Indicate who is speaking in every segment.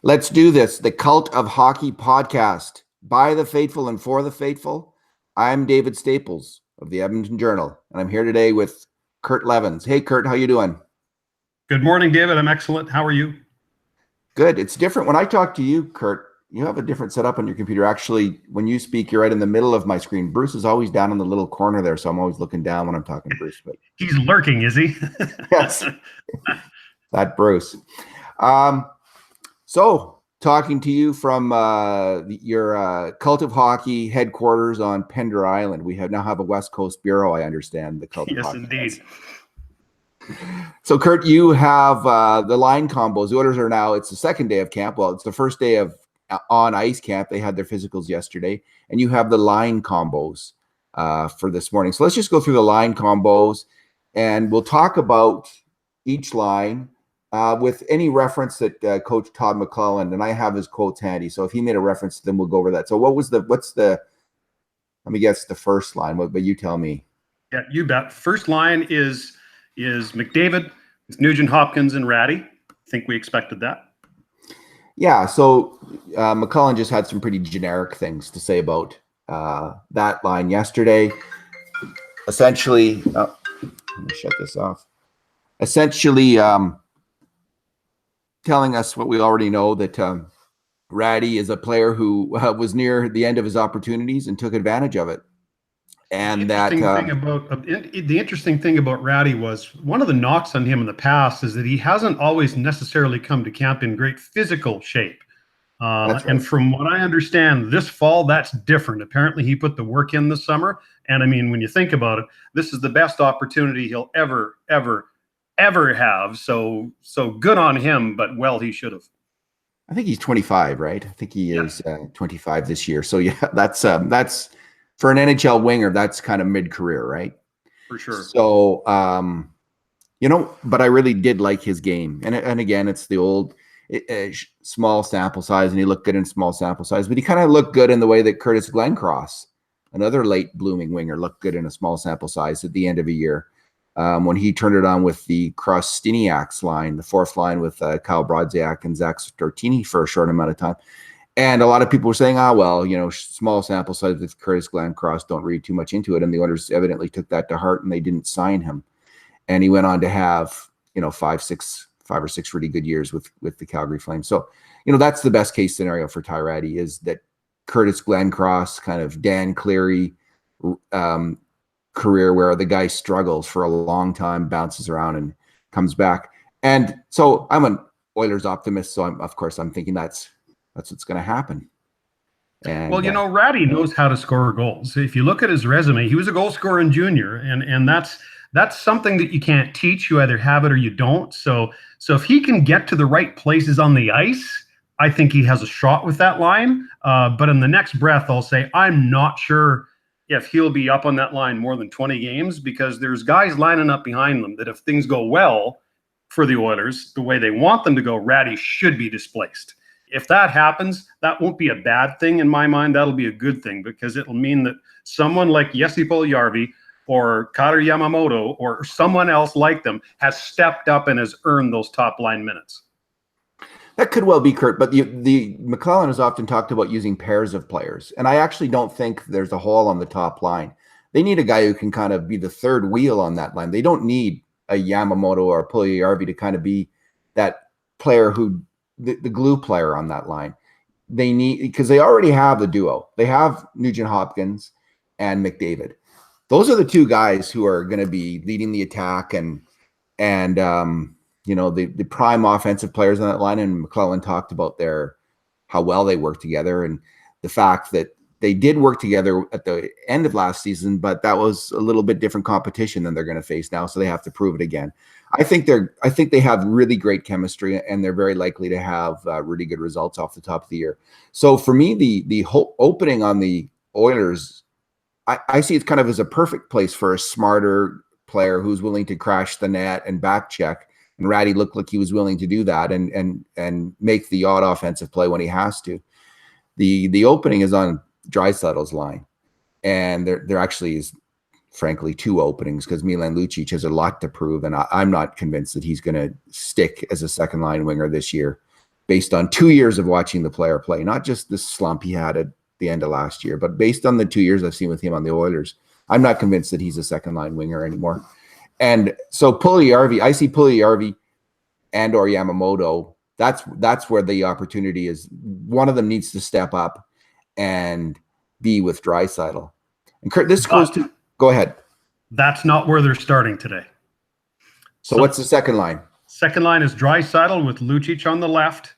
Speaker 1: Let's do this. The Cult of Hockey podcast by the faithful and for the faithful. I'm David Staples of the Edmonton Journal, and I'm here today with Kurt Levens. Hey, Kurt, how you doing?
Speaker 2: Good morning, David. I'm excellent. How are you?
Speaker 1: Good. It's different. When I talk to you, Kurt, you have a different setup on your computer. Actually, when you speak, you're right in the middle of my screen. Bruce is always down in the little corner there, so I'm always looking down when I'm talking to Bruce. But
Speaker 2: he's lurking, is he?
Speaker 1: Yes, that Bruce. So, talking to you from your Cult of Hockey headquarters on Pender Island. We now have a West Coast bureau, I understand. The Cult of Hockey.
Speaker 2: Yes, indeed.
Speaker 1: So, Kurt, you have the line combos. The Oilers are now, it's the second day of camp. Well, it's the first day of on ice camp. They had their physicals yesterday. And you have the line combos for this morning. So let's just go through the line combos. And we'll talk about each line. With any reference that Coach Todd McClellan, and I have his quotes handy, so if he made a reference to them, we'll go over that. So what's the, let me guess the first line, but you tell me.
Speaker 2: Yeah, you bet. First line is McDavid, with Nugent Hopkins and Ratty. I think we expected that. Yeah,
Speaker 1: so McClellan just had some pretty generic things to say about that line yesterday. Essentially, let me shut this off. Essentially, telling us what we already know, that Ratty is a player who was near the end of his opportunities and took advantage of it. And
Speaker 2: the interesting thing about Ratty was one of the knocks on him in the past is that he hasn't always necessarily come to camp in great physical shape. Right. And from what I understand, this fall, that's different. Apparently, he put the work in this summer. And I mean, when you think about it, this is the best opportunity he'll ever have. So good on him, but well, he should have.
Speaker 1: I think he's 25, right? I think he is 25 this year. So yeah, that's for an NHL winger, that's kind of mid-career, right?
Speaker 2: For sure.
Speaker 1: So but I really did like his game. And again, it's the old small sample size, and he looked good in small sample size, but he kind of looked good in the way that Curtis Glencross, another late blooming winger, looked good in a small sample size at the end of a year. When he turned it on with the Cross-Stiniaks line, the fourth line with Kyle Brodziak and Zach Stortini for a short amount of time. And a lot of people were saying, small sample size with Curtis Glencross, don't read too much into it. And the Oilers evidently took that to heart, and they didn't sign him. And he went on to have, 5 or 6 really good years with the Calgary Flames. So, that's the best case scenario for Ty Ratty, is that Curtis Glencross, kind of Dan Cleary, career where the guy struggles for a long time, bounces around and comes back. And so I'm an Oilers optimist. So I'm thinking that's what's going to happen. And
Speaker 2: well, Ratty knows how to score goals. If you look at his resume, he was a goal scorer in junior, and that's something that you can't teach. You either have it or you don't. So if he can get to the right places on the ice, I think he has a shot with that line. But in the next breath, I'll say I'm not sure if he'll be up on that line more than 20 games, because there's guys lining up behind them that if things go well for the Oilers, the way they want them to go, Ratty should be displaced. If that happens, that won't be a bad thing in my mind. That'll be a good thing, because it'll mean that someone like Jesse Puljujarvi or Kader Yamamoto or someone else like them has stepped up and has earned those top line minutes.
Speaker 1: That could well be, Kurt, but the McClellan has often talked about using pairs of players, and I actually don't think there's a hole on the top line. They need a guy who can kind of be the third wheel on that line. They don't need a Yamamoto or a Puljujarvi to kind of be that player who the glue player on that line. They need, because they already have the duo. They have Nugent Hopkins and McDavid. Those are the two guys who are going to be leading the attack and the prime offensive players on that line. And McClellan talked about how well they work together, and the fact that they did work together at the end of last season, but that was a little bit different competition than they're going to face now. So they have to prove it again. I think they have really great chemistry, and they're very likely to have really good results off the top of the year. So for me, the whole opening on the Oilers, I see it kind of as a perfect place for a smarter player who's willing to crash the net and back check. And Ratty looked like he was willing to do that and make the odd offensive play when he has to. The opening is on Draisaitl's line, and there actually is, frankly, 2 openings, because Milan Lucic has a lot to prove, and I'm not convinced that he's going to stick as a second line winger this year. based on 2 years of watching the player play, not just the slump he had at the end of last year, but based on the 2 years I've seen with him on the Oilers, I'm not convinced that he's a second line winger anymore. And so Puljujarvi, I see Puljujarvi and or Yamamoto. That's where the opportunity is. One of them needs to step up and be with Draisaitl. And this goes to go ahead.
Speaker 2: That's not where they're starting today.
Speaker 1: So what's the second line?
Speaker 2: Second line is Draisaitl with Lucic on the left.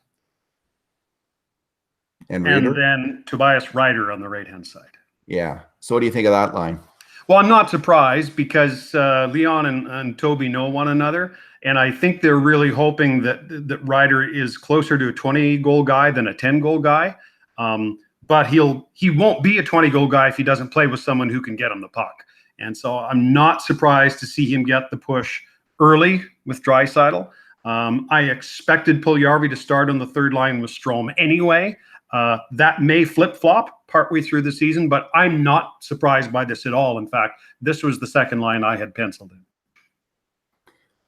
Speaker 1: And
Speaker 2: then Tobias Reider on the right-hand side.
Speaker 1: Yeah. So what do you think of that line?
Speaker 2: Well, I'm not surprised because Leon and Toby know one another. And I think they're really hoping that Reider is closer to a 20-goal guy than a 10-goal guy. But he won't be a 20-goal guy if he doesn't play with someone who can get him the puck. And so I'm not surprised to see him get the push early with Draisaitl. I expected Puljujarvi to start on the third line with Strome anyway. That may flip-flop partway through the season, but I'm not surprised by this at all. In fact, this was the second line I had penciled in.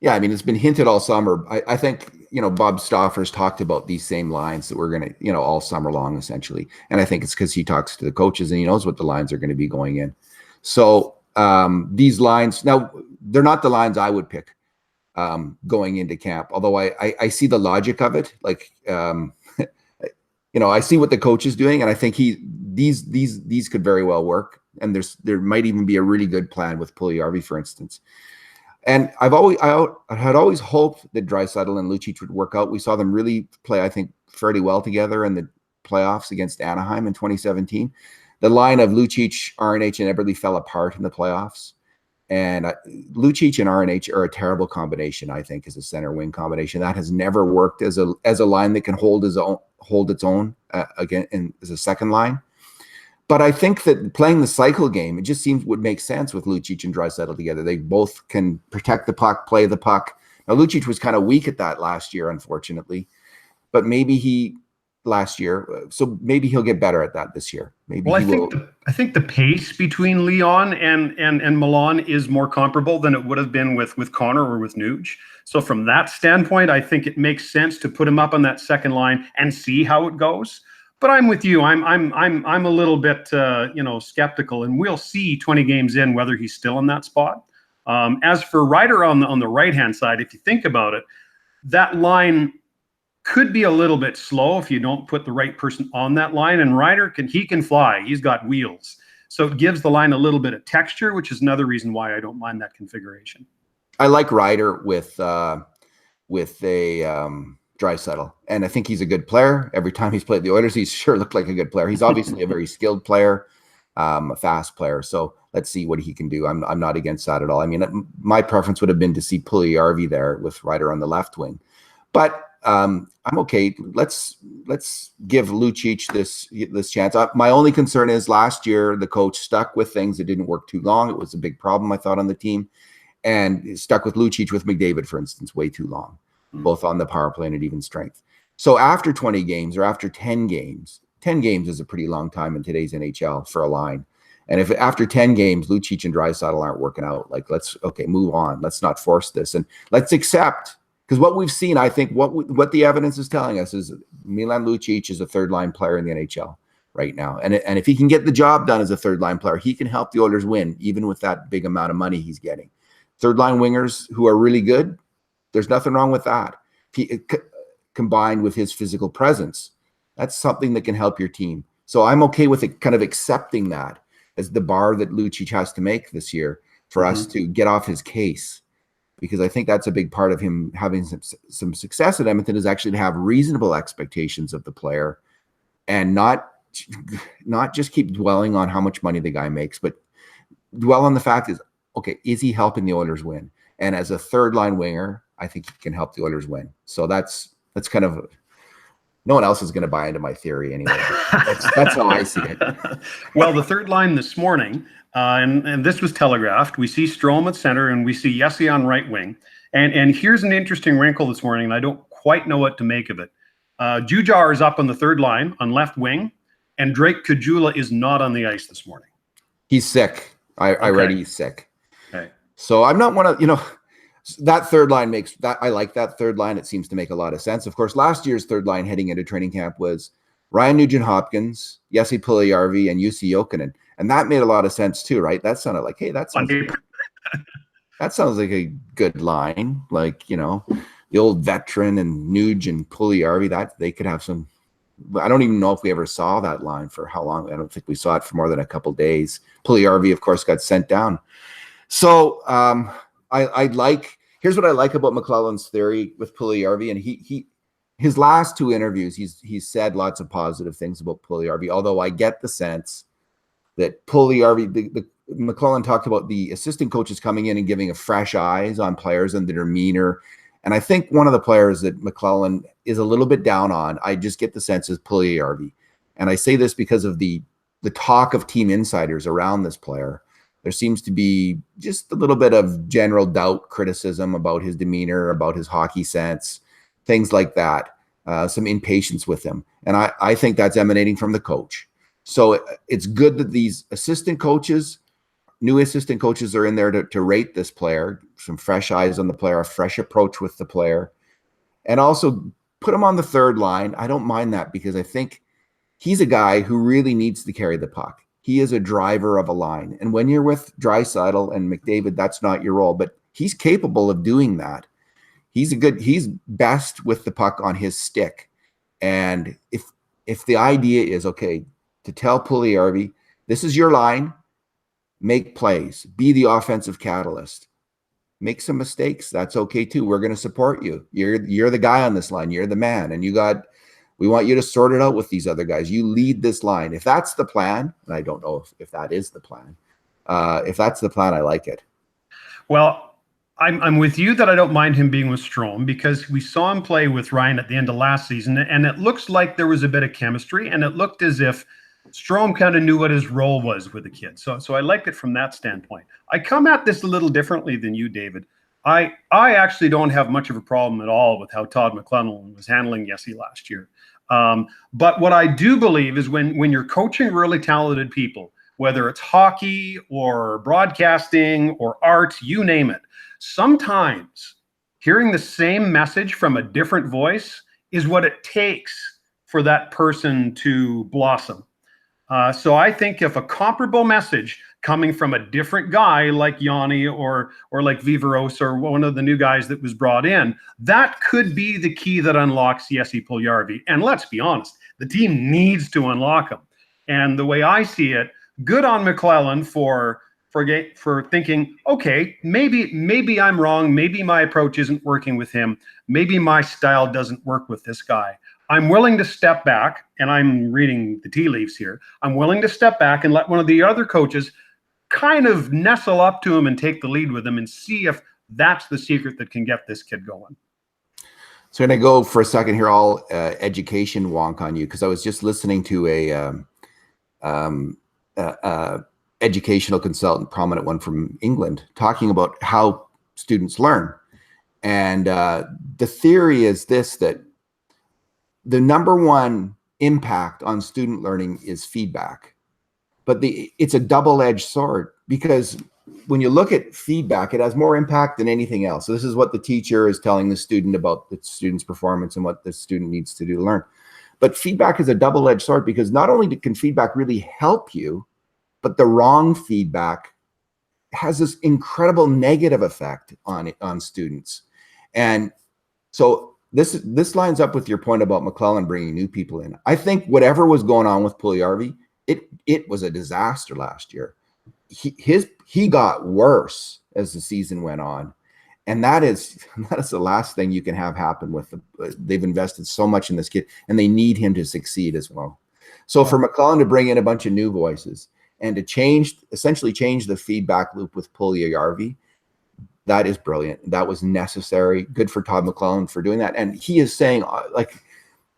Speaker 1: Yeah, I mean, it's been hinted all summer. I think, Bob Stauffer's talked about these same lines that we're going to, all summer long, essentially. And I think it's because he talks to the coaches and he knows what the lines are going to be going in. So these lines, now, they're not the lines I would pick going into camp, although I see the logic of it. Like, I see what the coach is doing, and I think these could very well work. And there might even be a really good plan with Puljujarvi, for instance. And I had always hoped that Draisaitl and Lucic would work out. We saw them really play, I think, fairly well together in the playoffs against Anaheim in 2017. The line of Lucic, RNH, and Eberle fell apart in the playoffs. And Lucic and RNH are a terrible combination, I think, as a center wing combination. That has never worked as a line that can hold its own again as a second line. But I think that playing the cycle game, it just would make sense with Lucic and Draisaitl together. They both can protect the puck, play the puck. Now, Lucic was kind of weak at that last year, unfortunately. But maybe last year, so maybe he'll get better at that this year. Maybe
Speaker 2: I think the pace between Leon and Milan is more comparable than it would have been with Connor or with Nuge. So from that standpoint, I think it makes sense to put him up on that second line and see how it goes. But I'm with you. I'm a little bit skeptical, and we'll see 20 games in whether he's still in that spot. As for Reider on the right hand side, if you think about it, that line could be a little bit slow if you don't put the right person on that line. And Reider can fly. He's got wheels, so it gives the line a little bit of texture, which is another reason why I don't mind that configuration.
Speaker 1: I like Reider with a Draisaitl, and I think he's a good player. Every time he's played the Oilers, he's sure looked like a good player. He's obviously a very skilled player, a fast player. So let's see what he can do. I'm not against that at all. I mean, my preference would have been to see Puljujarvi there with Reider on the left wing, but I'm okay. Let's give Lucic this chance. My only concern is last year the coach stuck with things that didn't work too long. It was a big problem, I thought, on the team, and stuck with Lucic with McDavid, for instance, way too long, both on the power play and at even strength. So after 20 games or after 10 games, 10 games is a pretty long time in today's NHL for a line. And if after 10 games, Lucic and Draisaitl aren't working out, like let's move on. Let's not force this, and let's accept. Because what we've seen, I think, what the evidence is telling us is Milan Lucic is a third-line player in the NHL right now. And if he can get the job done as a third-line player, he can help the Oilers win, even with that big amount of money he's getting. Third-line wingers who are really good, there's nothing wrong with that. Combined with his physical presence, that's something that can help your team. So I'm okay with it, kind of accepting that as the bar that Lucic has to make this year for us to get off his case. Because I think that's a big part of him having some success at Edmonton is actually to have reasonable expectations of the player and not just keep dwelling on how much money the guy makes, but dwell on the fact is, okay, is he helping the Oilers win? And as a third line winger, I think he can help the Oilers win. So that's kind of, no one else is going to buy into my theory anyway. That's how I see it.
Speaker 2: Well, the third line this morning, and this was telegraphed. We see Strome at center, and we see Yessi on right wing. And here's an interesting wrinkle this morning, and I don't quite know what to make of it. Puljujarvi is up on the third line on left wing, and Drake Caggiula is not on the ice this morning.
Speaker 1: He's sick. I read he's sick.
Speaker 2: Okay.
Speaker 1: So I'm not one of, that third line makes that. I like that third line. It seems to make a lot of sense. Of course, last year's third line heading into training camp was Ryan Nugent-Hopkins, Jesse Puljujarvi, and Jussi Jokinen. And that made a lot of sense too, right? That sounded like, hey, that sounds like a good line. Like, you know, the old veteran and Nuge and Puljujarvi, that they could have some. I don't even know if we ever saw that line for how long. I don't think we saw it for more than a couple days. Puljujarvi, of course, got sent down. So here's what I like about McClellan's theory with Puljujarvi, and his last two interviews, he's said lots of positive things about Puljujarvi, although I get the sense that Puljujarvi, McClellan talked about the assistant coaches coming in and giving a fresh eyes on players and their demeanor. And I think one of the players that McClellan is a little bit down on, I just get the sense, is Puljujarvi. And I say this because of the talk of team insiders around this player. There seems to be just a little bit of general doubt, criticism about his demeanor, about his hockey sense, things like that, some impatience with him. And I think that's emanating from the coach. So it's good that these new assistant coaches are in there to rate this player, some fresh eyes on the player, a fresh approach with the player, and also put him on the third line. I don't mind that because I think he's a guy who really needs to carry the puck. He is a driver of a line. And when you're with Draisaitl and McDavid, that's not your role, but he's capable of doing that. He's best with the puck on his stick. And if the idea is, okay, to tell Puljujarvi, this is your line, make plays, be the offensive catalyst, make some mistakes, that's okay too. We're going to support you. You're the guy on this line. You're the man. And we want you to sort it out with these other guys. You lead this line. If that's the plan, and I don't know if that is the plan, if that's the plan, I like it.
Speaker 2: Well, I'm with you that I don't mind him being with Strome because we saw him play with Ryan at the end of last season, and it looks like there was a bit of chemistry, and it looked as if Strome kind of knew what his role was with the kid. So I like it from that standpoint. I come at this a little differently than you, David. I actually don't have much of a problem at all with how Todd McClellan was handling Jesse last year. But what I do believe is when you're coaching really talented people, whether it's hockey or broadcasting or art, you name it, sometimes hearing the same message from a different voice is what it takes for that person to blossom. So I think if a comparable message coming from a different guy like Yanni or like Viveros or one of the new guys that was brought in, that could be the key that unlocks Jesse Puljujarvi. And let's be honest, the team needs to unlock him. And the way I see it, good on McClellan for thinking, okay, maybe I'm wrong. Maybe my approach isn't working with him. Maybe my style doesn't work with this guy. I'm willing to step back, and I'm reading the tea leaves here. I'm willing to step back and let one of the other coaches kind of nestle up to him and take the lead with him and see if that's the secret that can get this kid going.
Speaker 1: So I'm going to go for a second here, all education wonk on you, because I was just listening to a educational consultant, prominent one from England, talking about how students learn. And the theory is this, that the number one impact on student learning is feedback. But it's a double-edged sword, because when you look at feedback, it has more impact than anything else. So this is what the teacher is telling the student about the student's performance and what the student needs to do to learn. But feedback is a double-edged sword, because not only can feedback really help you, but the wrong feedback has this incredible negative effect on students. And so this lines up with your point about McClellan bringing new people in. I think whatever was going on with Puljujarvi, it was a disaster last year. He got worse as the season went on, and that is the last thing you can have happen with them. They've invested so much in this kid, and they need him to succeed as well. So for McClellan to bring in a bunch of new voices and to essentially change the feedback loop with Puljujarvi, that is brilliant. That was necessary. Good for Todd McClellan for doing that. And he is saying, like,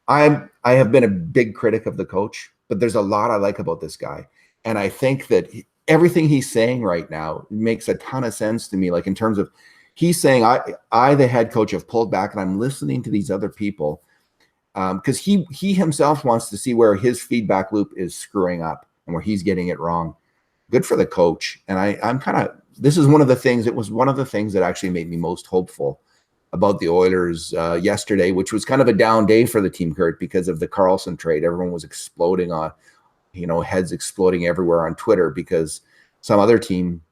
Speaker 1: I have been a big critic of the coach, but there's a lot I like about this guy. And I think that everything he's saying right now makes a ton of sense to me. Like, in terms of, he's saying, I the head coach, have pulled back, and I'm listening to these other people, because he himself wants to see where his feedback loop is screwing up and where he's getting it wrong. Good for the coach. And I'm kind of this is one of the things. It was one of the things that actually made me most hopeful about the Oilers yesterday, which was kind of a down day for the team, Kurt, because of the Carlsson trade. Everyone was exploding on, heads exploding everywhere on Twitter because some other team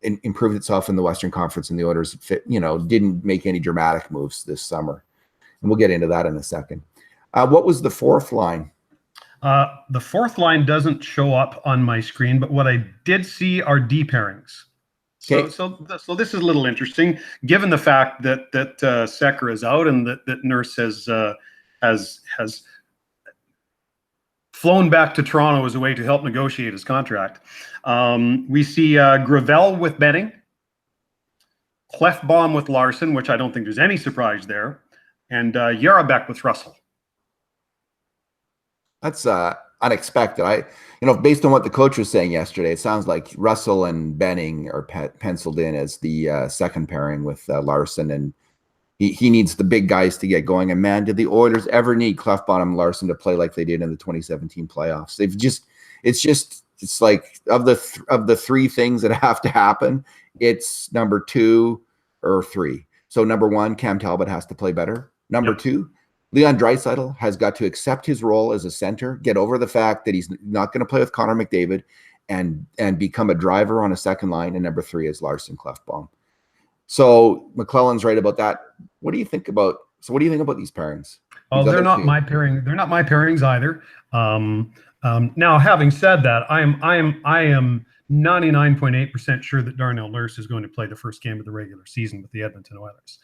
Speaker 1: improved itself in the Western Conference, and the Oilers didn't make any dramatic moves this summer. And we'll get into that in a second. What was the fourth line?
Speaker 2: The fourth line doesn't show up on my screen, but what I did see are D pairings.
Speaker 1: Okay.
Speaker 2: So this is a little interesting, given the fact that Sekera is out and that Nurse has flown back to Toronto as a way to help negotiate his contract. We see Gravel with Benning, Clefbaum with Larson, which I don't think there's any surprise there, and Jarabek with Russell.
Speaker 1: That's unexpected. Based on what the coach was saying yesterday, it sounds like Russell and Benning are penciled in as the second pairing with Larson, and he needs the big guys to get going. And man, did the Oilers ever need Clefbaum and Larson to play like they did in the 2017 playoffs? It's like of the three things that have to happen, it's number 2 or 3. So number 1, Cam Talbot has to play better. Number 2, Leon Draisaitl has got to accept his role as a center, get over the fact that he's not going to play with Connor McDavid, and become a driver on a second line. And number 3 is Larson Clefbaum. So McClellan's right about that. What do you think about these pairings?
Speaker 2: Oh, they're not my pairing. They're not my pairings either. Now, having said that, I am 99.8% sure that Darnell Nurse is going to play the first game of the regular season with the Edmonton Oilers.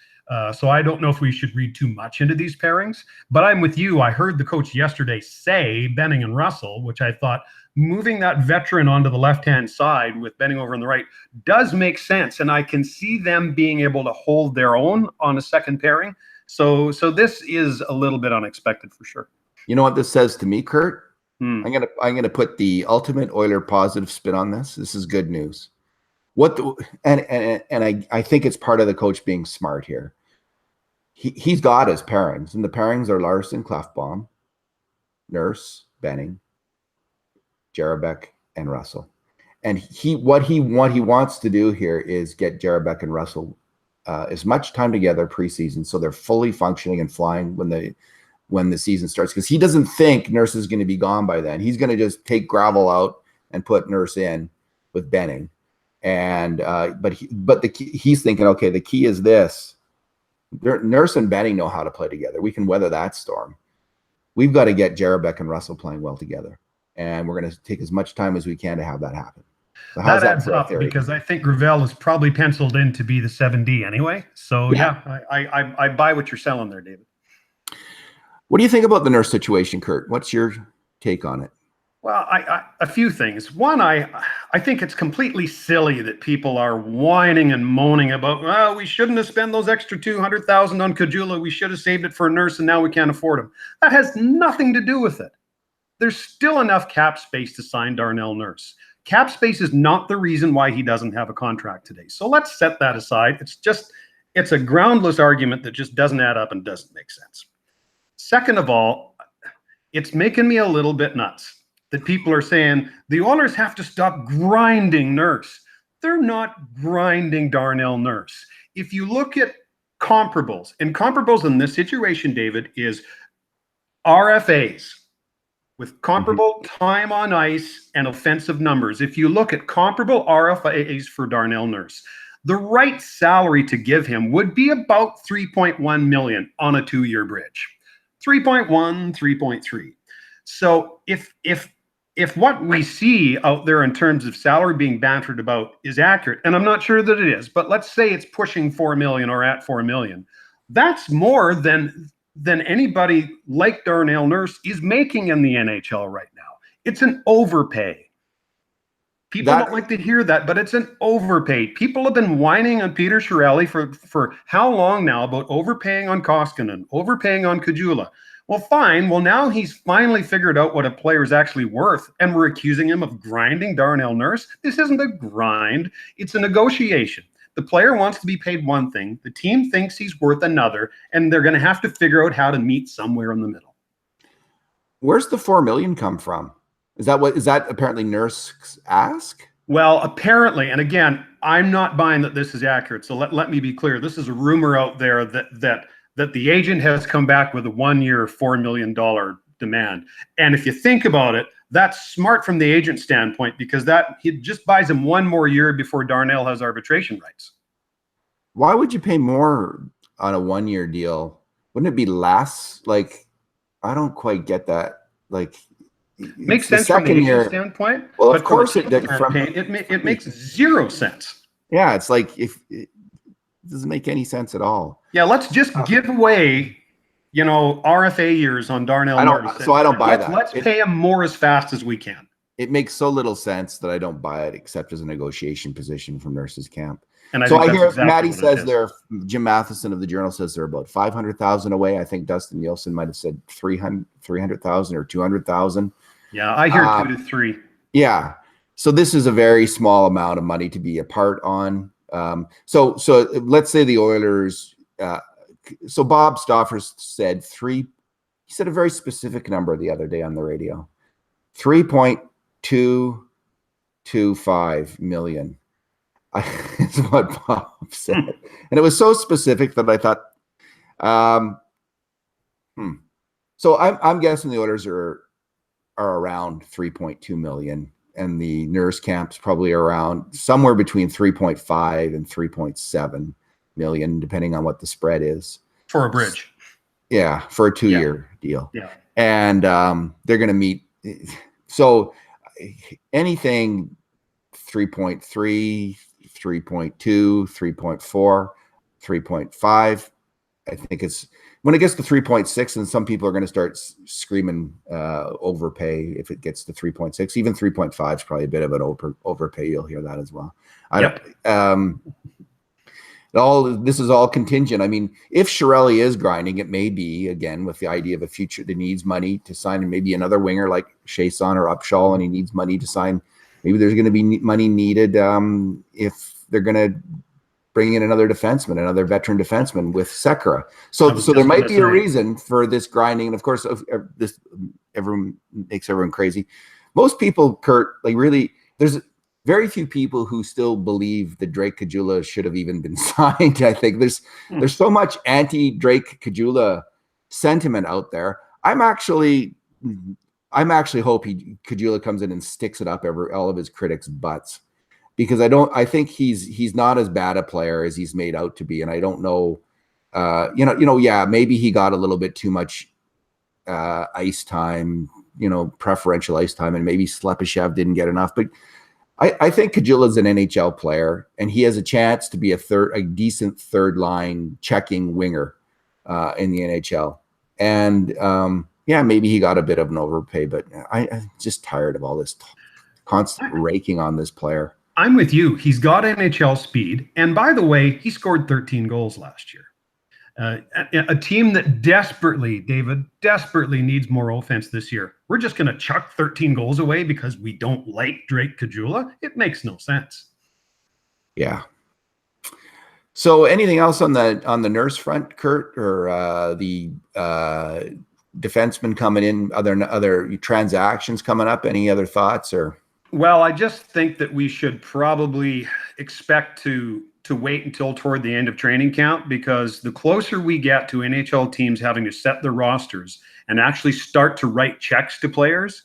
Speaker 2: So I don't know if we should read too much into these pairings, but I'm with you. I heard the coach yesterday say Benning and Russell, which I thought moving that veteran onto the left-hand side with Benning over on the right does make sense. And I can see them being able to hold their own on a second pairing. So this is a little bit unexpected for sure. You
Speaker 1: know what this says to me, Kurt? I'm gonna put the ultimate Oiler positive spin on this. This is good news. I think it's part of the coach being smart here. He's got his pairings, and the pairings are Larson, Clefbaum, Nurse, Benning, Jarabek, and Russell. And what he wants to do here is get Jarabek and Russell as much time together preseason, so they're fully functioning and flying when the season starts. Because he doesn't think Nurse is going to be gone by then. He's going to just take Gravel out and put Nurse in with Benning. And he's thinking, okay, the key is this: Nurse and Benning know how to play together. We can weather that storm. We've got to get Jarabek and Russell playing well together, and we're going to take as much time as we can to have that happen. So how's that
Speaker 2: adds up, because I think Gravel is probably penciled in to be the 7D anyway. So I buy what you're selling there, David.
Speaker 1: What do you think about the Nurse situation, Kurt? What's your take on it?
Speaker 2: Well, a few things. One, I think it's completely silly that people are whining and moaning about, well, we shouldn't have spent those extra $200,000 on Caggiula. We should have saved it for a Nurse, and now we can't afford him. That has nothing to do with it. There's still enough cap space to sign Darnell Nurse. Cap space is not the reason why he doesn't have a contract today. So let's set that aside. It's a groundless argument that just doesn't add up and doesn't make sense. Second of all, it's making me a little bit nuts that people are saying the Oilers have to stop grinding Nurse. They're not grinding Darnell Nurse. If you look at comparables, and comparables in this situation, David, is RFAs with comparable time on ice and offensive numbers. If you look at comparable RFAs for Darnell Nurse, the right salary to give him would be about $3.1 million on a 2-year bridge. 3.1, 3.3. So if what we see out there in terms of salary being bantered about is accurate, and I'm not sure that it is, but let's say it's pushing $4 million or at $4 million, that's more than anybody like Darnell Nurse is making in the NHL right now. It's an overpay. People don't like to hear that, but it's an overpay. People have been whining on Peter Chiarelli for how long now about overpaying on Koskinen, overpaying on Caggiula. Well, fine. Well, now he's finally figured out what a player is actually worth, and we're accusing him of grinding Darnell Nurse. This isn't a grind. It's a negotiation. The player wants to be paid one thing. The team thinks he's worth another, and they're going to have to figure out how to meet somewhere in the middle.
Speaker 1: Where's the $4 million come from? Is that apparently Nurse's ask?
Speaker 2: Well, apparently, and again, I'm not buying that this is accurate. So let me be clear. This is a rumor out there that the agent has come back with a 1-year, $4 million demand. And if you think about it, that's smart from the agent standpoint, because that he just buys him 1 more year before Darnell has arbitration rights.
Speaker 1: Why would you pay more on a 1-year deal? Wouldn't it be less? Like, I don't quite get that. Like,
Speaker 2: makes sense from the agent standpoint.
Speaker 1: Well, of course
Speaker 2: it makes zero sense.
Speaker 1: Yeah, it's like it doesn't make any sense at all.
Speaker 2: Yeah, let's just give away, RFA years on Darnell Nurse.
Speaker 1: So I don't buy that.
Speaker 2: Let's pay him more as fast as we can.
Speaker 1: It makes so little sense that I don't buy it, except as a negotiation position from Nurse's camp.
Speaker 2: And
Speaker 1: I hear exactly Maddie says Jim Matheson of the Journal says they're about 500,000 away. I think Dustin Nielsen might have said 300,000 or 200,000.
Speaker 2: Yeah, I hear 2 to 3.
Speaker 1: Yeah. So this is a very small amount of money to be a part on. So let's say the Oilers. So Bob Stoffers said he said a very specific number the other day on the radio, 3.225 million. Is what Bob said, and it was so specific that I thought, So I'm guessing the Oilers are around 3.2 million, and the Nurse camp's probably around somewhere between 3.5 and 3.7 million, depending on what the spread is
Speaker 2: for a bridge.
Speaker 1: Yeah, for a 2-year deal.
Speaker 2: Yeah,
Speaker 1: and they're going to meet. So anything 3.3. 3.2, 3.4, 3.5. I think it's when it gets to 3.6, and some people are going to start screaming overpay if it gets to 3.6. Even 3.5 is probably a bit of an overpay. You'll hear that as well. This is all contingent. I mean, if Chiarelli is grinding, it may be, again, with the idea of a future that needs money to sign, and maybe another winger like Chiasson or Upshaw, and he needs money to sign. Maybe there's going to be money needed if they're going to bring in another veteran defenseman with Sekera. So there might be a reason for this grinding. And of course, this everyone makes everyone crazy. Most people, Kurt, like really, there's very few people who still believe that Drake Caggiula should have even been signed. I think there's so much anti-Drake Caggiula sentiment out there. I'm actually hope Caggiula comes in and sticks it up all of his critics' butts, because I think he's not as bad a player as he's made out to be. And I don't know, maybe he got a little bit too much ice time, preferential ice time, and maybe Slepyshev didn't get enough. But I think Caggiula's an NHL player, and he has a chance to be a decent third line checking winger in the NHL. And maybe he got a bit of an overpay, but I'm just tired of all this constant raking on this player.
Speaker 2: I'm with you. He's got NHL speed. And by the way, he scored 13 goals last year. A team that desperately needs more offense this year. We're just going to chuck 13 goals away because we don't like Drake Caggiula? It makes no sense. Yeah.
Speaker 1: So anything else on the Nurse front, Kurt, or the defenseman coming in, other transactions coming up? Any other thoughts? Or
Speaker 2: well, I just think that we should probably expect to wait until toward the end of training camp, because the closer we get to NHL teams having to set their rosters and actually start to write checks to players,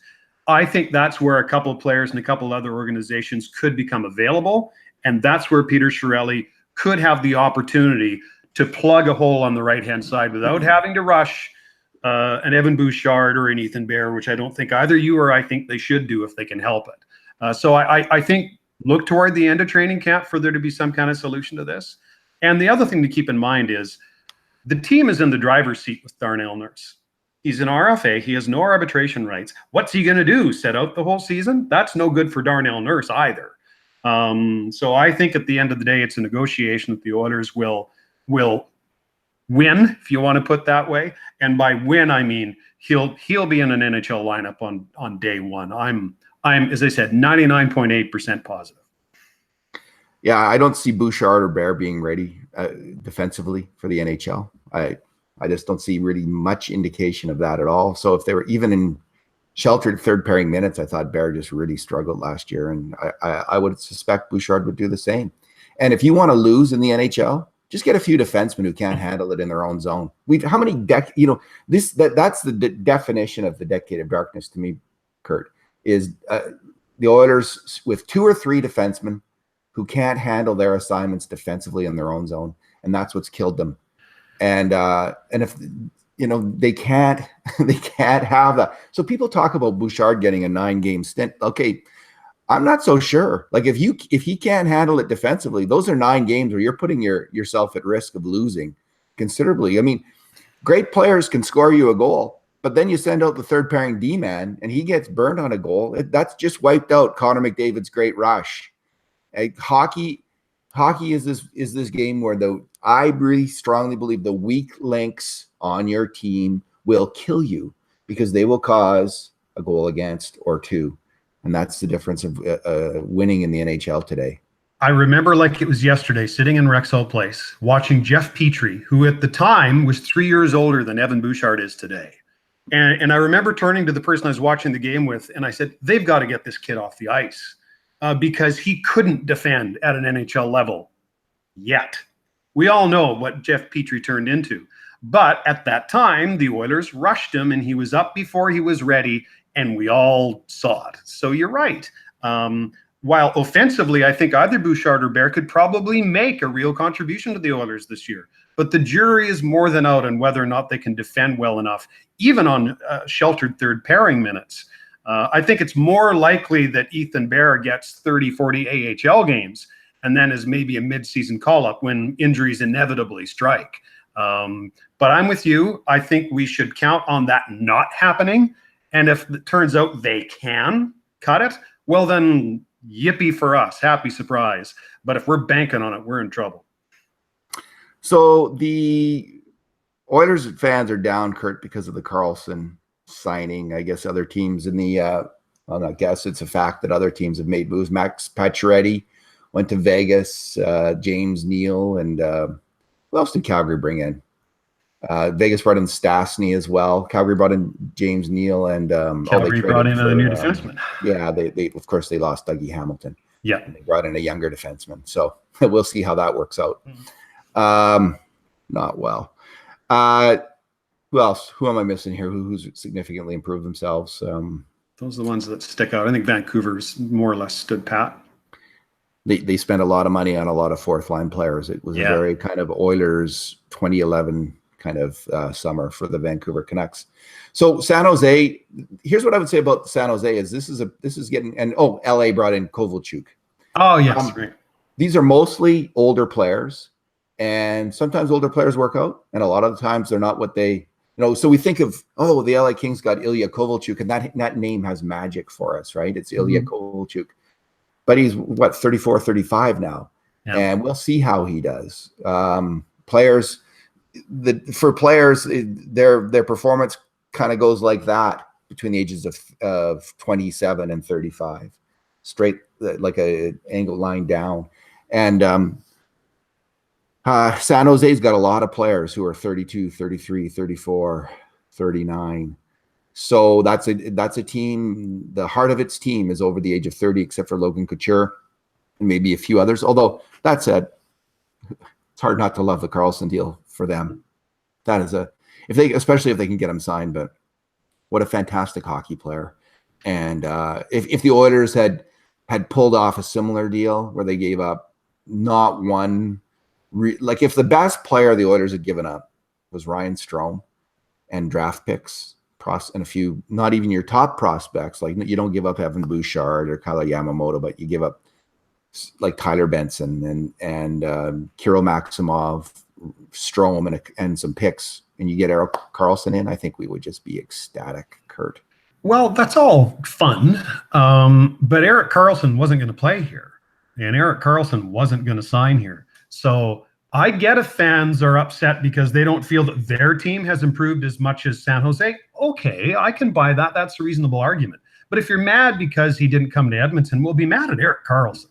Speaker 2: I think that's where a couple of players and a couple of other organizations could become available, and that's where Peter Chiarelli could have the opportunity to plug a hole on the right-hand side without having to rush an Evan Bouchard or an Ethan Bear, which I don't think either you or I think they should do if they can help it. So I think look toward the end of training camp for there to be some kind of solution to this. And the other thing to keep in mind is the team is in the driver's seat with Darnell Nurse. He's an RFA. He has no arbitration rights. What's he going to do? Sit out the whole season? That's no good for Darnell Nurse either. So I think at the end of the day, it's a negotiation that the Oilers will win, if you want to put that way. And by win, I mean he'll be in an NHL lineup on day one. I'm as I said, 99.8% positive.
Speaker 1: Yeah, I don't see Bouchard or Bear being ready defensively for the NHL. I just don't see really much indication of that at all. So if they were even in sheltered third pairing minutes, I thought Bear just really struggled last year, and I would suspect Bouchard would do the same. And if you want to lose in the NHL, just get a few defensemen who can't handle it in their own zone. How many that's the definition of the decade of darkness to me, Kurt, is the Oilers with 2 or 3 defensemen who can't handle their assignments defensively in their own zone, and that's what's killed them. And if they can't have that. So people talk about Bouchard getting a 9-game stint. Okay, I'm not so sure. Like if he can't handle it defensively, those are 9 games where you're putting yourself at risk of losing considerably. I mean, great players can score you a goal, but then you send out the third pairing D-man and he gets burned on a goal. That's just wiped out Connor McDavid's great rush. Hockey is this game where I really strongly believe the weak links on your team will kill you because they will cause a goal against or 2. And that's the difference of winning in the NHL today.
Speaker 2: I remember like it was yesterday, sitting in Rexall Place, watching Jeff Petrie, who at the time was 3 years older than Evan Bouchard is today. And I remember turning to the person I was watching the game with, and I said, they've got to get this kid off the ice because he couldn't defend at an NHL level yet. We all know what Jeff Petrie turned into. But at that time, the Oilers rushed him, and he was up before he was ready, and we all saw it. So you're right. While offensively, I think either Bouchard or Bear could probably make a real contribution to the Oilers this year. But the jury is more than out on whether or not they can defend well enough, even on sheltered third pairing minutes. I think it's more likely that Ethan Bear gets 30, 40 AHL games and then is maybe a midseason call-up when injuries inevitably strike. But I'm with you. I think we should count on that not happening. And if it turns out they can cut it, well, then yippee for us. Happy surprise. But if we're banking on it, we're in trouble.
Speaker 1: So the Oilers fans are down, Kurt, because of the Carlsson signing. I guess other teams in the it's a fact that other teams have made moves. Max Pacioretty went to Vegas, James Neal, and who else did Calgary bring in? Vegas brought in Stastny as well. Calgary brought in James Neal, and
Speaker 2: Calgary brought in a new defenseman.
Speaker 1: Yeah, they of course they lost Dougie Hamilton.
Speaker 2: Yeah,
Speaker 1: and they brought in a younger defenseman. So we'll see how that works out. Not well. Who else? Who am I missing here? Who's significantly improved themselves?
Speaker 2: Those are the ones that stick out. I think Vancouver's more or less stood pat.
Speaker 1: They spent a lot of money on a lot of fourth line players. It was a very kind of Oilers 2011 kind of summer for the Vancouver Canucks. So San Jose, here's what I would say about San Jose is this is getting, and LA brought in Kovalchuk.
Speaker 2: Oh yes, right.
Speaker 1: These are mostly older players, and sometimes older players work out, and a lot of the times they're not what they, so we think of, the LA Kings got Ilya Kovalchuk, and that name has magic for us, right? It's Ilya Kovalchuk. But he's 34, 35 now. Yeah. And we'll see how he does. Players, their performance kind of goes like that between the ages of 27 and 35, straight like a angled line down. And San Jose's got a lot of players who are 32, 33, 34, 39. So that's a team. The heart of its team is over the age of 30, except for Logan Couture and maybe a few others. Although that said, it's hard not to love the Carlsson deal for them. That is especially if they can get him signed. But what a fantastic hockey player! And if the Oilers had pulled off a similar deal where they gave up not one, like if the best player the Oilers had given up was Ryan Strome and draft picks. And a few, not even your top prospects, like you don't give up Evan Bouchard or Kyle Yamamoto, but you give up like Tyler Benson and Kirill Maximov, Strome, and some picks, and you get Erik Karlsson in. I think we would just be ecstatic, Kurt.
Speaker 2: Well, that's all fun, but Erik Karlsson wasn't going to play here, and Erik Karlsson wasn't going to sign here. So I get if fans are upset because they don't feel that their team has improved as much as San Jose. Okay, I can buy that. That's a reasonable argument. But if you're mad because he didn't come to Edmonton, we'll be mad at Erik Karlsson.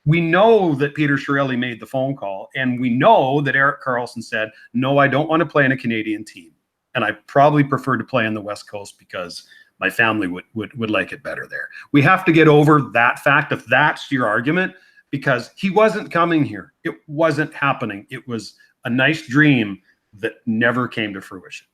Speaker 2: We know that Peter Chiarelli made the phone call, and we know that Erik Karlsson said, no, I don't want to play in a Canadian team. And I probably prefer to play on the West Coast because my family would like it better there. We have to get over that fact. If that's your argument, because he wasn't coming here. It wasn't happening. It was a nice dream that never came to fruition.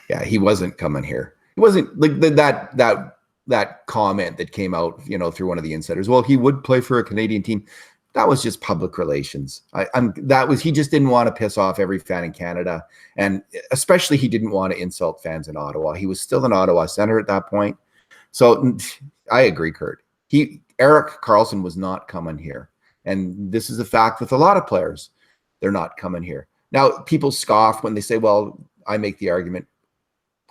Speaker 1: Yeah, he wasn't coming here. It wasn't like that comment that came out, through one of the insiders. Well, he would play for a Canadian team. That was just public relations. He just didn't want to piss off every fan in Canada, and especially he didn't want to insult fans in Ottawa. He was still an Ottawa Center at that point. So I agree, Kurt. Erik Carlsson was not coming here, and this is a fact with a lot of players. They're not coming here. Now, people scoff when they say, "Well," I make the argument,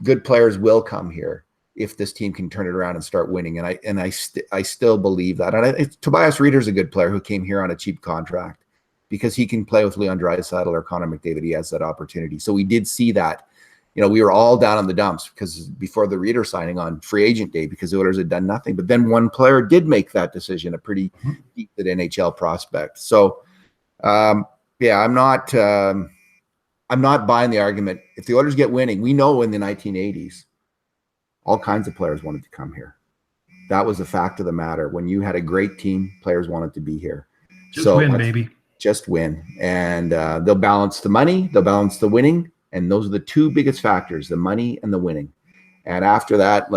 Speaker 1: good players will come here if this team can turn it around and start winning. And I still believe that. And Tobias Rieder's a good player who came here on a cheap contract because he can play with Leon Draisaitl or Connor McDavid. He has that opportunity. So we did see that. We were all down in the dumps because before the Rieder signing on free agent day, because the Oilers had done nothing. But then one player did make that decision, a pretty deep NHL prospect. So yeah, I'm not buying the argument. If the Oilers get winning, we know in the 1980s, all kinds of players wanted to come here. That was a fact of the matter. When you had a great team, players wanted to be here.
Speaker 2: Just win, baby.
Speaker 1: Just win. And they'll balance the money, they'll balance the winning. And those are the two biggest factors, the money and the winning. And after that,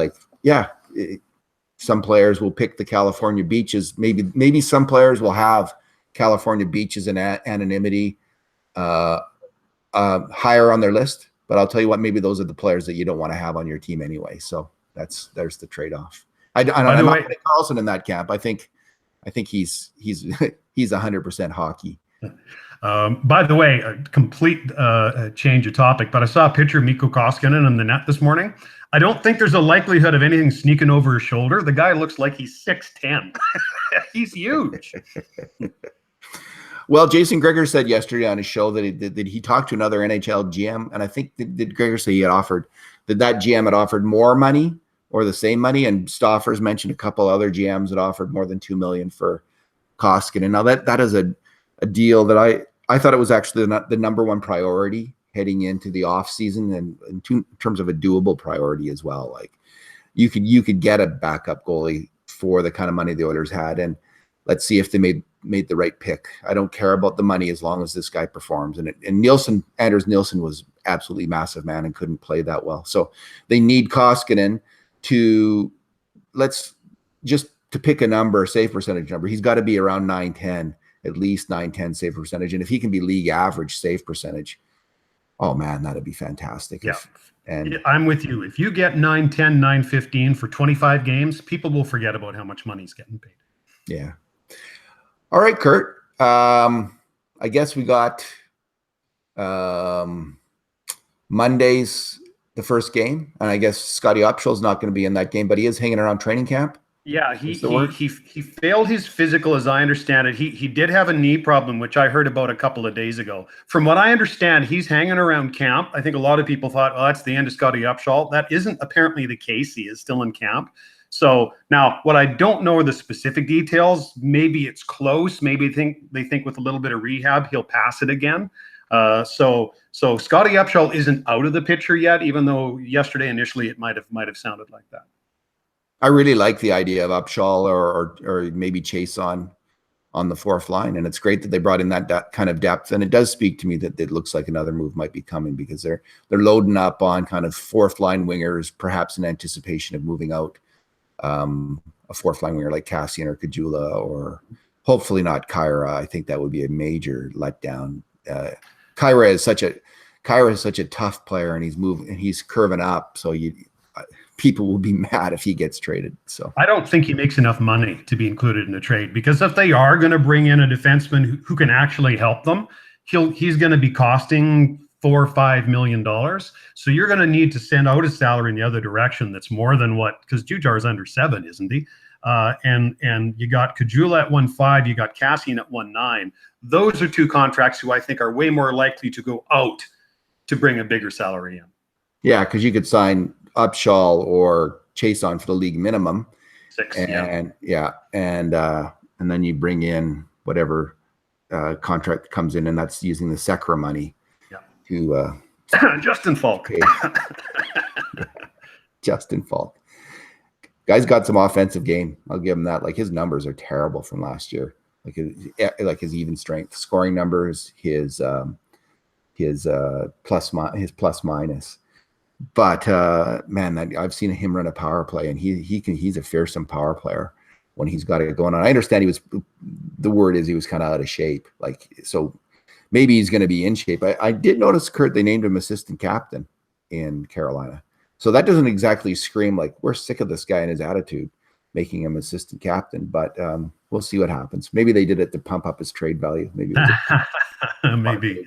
Speaker 1: some players will pick the California beaches. Maybe some players will have California beaches and anonymity higher on their list. But I'll tell you what, maybe those are the players that you don't want to have on your team anyway. So there's the trade-off. I'm not putting Carlsson in that camp. I think he's 100% hockey.
Speaker 2: By the way, a complete change of topic, but I saw a picture of Mikko Koskinen in the net this morning. I don't think there's a likelihood of anything sneaking over his shoulder. The guy looks like he's 6'10". He's huge.
Speaker 1: Well, Jason Gregor said yesterday on his show that he talked to another NHL GM, and I think did Gregor say that GM had offered more money or the same money, and Stoffers mentioned a couple other GMs that offered more than $2 million for Koskinen. Now that is a deal that I thought it was actually the number one priority heading into the off season, and in terms of a doable priority as well. Like you could get a backup goalie for the kind of money the Oilers had, and let's see if they made the right pick. I don't care about the money as long as this guy performs. And Anders Nilsson was absolutely massive, man, and couldn't play that well. So they need Koskinen to pick a number, save percentage number. He's got to be around 910, at least 910 save percentage. And if he can be league average save percentage, oh man, that'd be fantastic.
Speaker 2: Yeah. And I'm with you. If you get 910, 915 for 25 games, people will forget about how much money he's getting paid.
Speaker 1: Yeah. All right, Kurt. I guess we got Monday's the first game, and I guess Scotty Upshall's not going to be in that game, but he is hanging around training camp.
Speaker 2: Yeah, he failed his physical, as I understand it. He did have a knee problem, which I heard about a couple of days ago. From what I understand, he's hanging around camp. I think a lot of people thought, well, that's the end of Scotty Upshall. That isn't apparently the case. He is still in camp. So now what I don't know are the specific details. Maybe it's close. Maybe they think with a little bit of rehab, he'll pass it again. So Scotty Upshall isn't out of the picture yet, even though yesterday initially it might have sounded like that.
Speaker 1: I really like the idea of Upshall or maybe Chase on the fourth line. And it's great that they brought in that kind of depth. And it does speak to me that it looks like another move might be coming, because they're loading up on kind of fourth line wingers, perhaps in anticipation of moving out a fourth line winger like Cassian or Kajula, or hopefully not Kyra. I think that would be a major letdown. Kyra is such a tough player, and he's curving up. So people will be mad if he gets traded. So
Speaker 2: I don't think he makes enough money to be included in the trade, because if they are going to bring in a defenseman who can actually help them, he's going to be costing $4 or $5 million. So you're going to need to send out a salary in the other direction that's more than what, because Puljujarvi is under 7, isn't he? And you got Kajula at 1.5, you got Cassian at 1.9. Those are two contracts who I think are way more likely to go out to bring a bigger salary in.
Speaker 1: Yeah, because you could sign Upshall or Chase on for the league minimum.
Speaker 2: 6,
Speaker 1: and then you bring in whatever contract comes in, and that's using the Sekera money. To
Speaker 2: Justin Falk.
Speaker 1: Justin Falk. Guy's got some offensive game. I'll give him that. Like, his numbers are terrible from last year. like his even strength, scoring numbers, his plus minus. But man, I've seen him run a power play, and he's a fearsome power player when he's got it going on. I understand the word is he was kind of out of shape, so maybe he's going to be in shape. I did notice, Kurt, they named him assistant captain in Carolina, so that doesn't exactly scream like we're sick of this guy and his attitude, making him assistant captain. But we'll see what happens. Maybe they did it to pump up his trade value. Maybe
Speaker 2: maybe.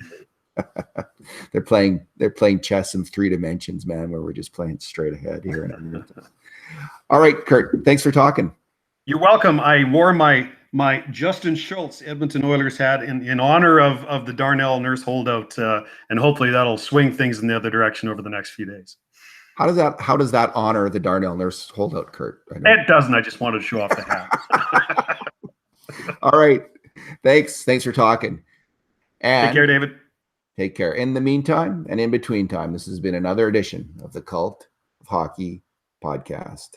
Speaker 1: They're playing chess in 3 dimensions, man, where we're just playing straight ahead here in Edmonton. All right, Kurt, thanks for talking.
Speaker 2: You're welcome. I wore my Justin Schultz Edmonton Oilers hat in honor of the Darnell Nurse holdout, and hopefully that'll swing things in the other direction over the next few days.
Speaker 1: How does that honor the Darnell Nurse holdout, Kurt?
Speaker 2: It doesn't. I just wanted to show off the hat.
Speaker 1: All right. Thanks for talking. And
Speaker 2: take care, David.
Speaker 1: Take care. In the meantime and in between time, this has been another edition of the Cult of Hockey podcast.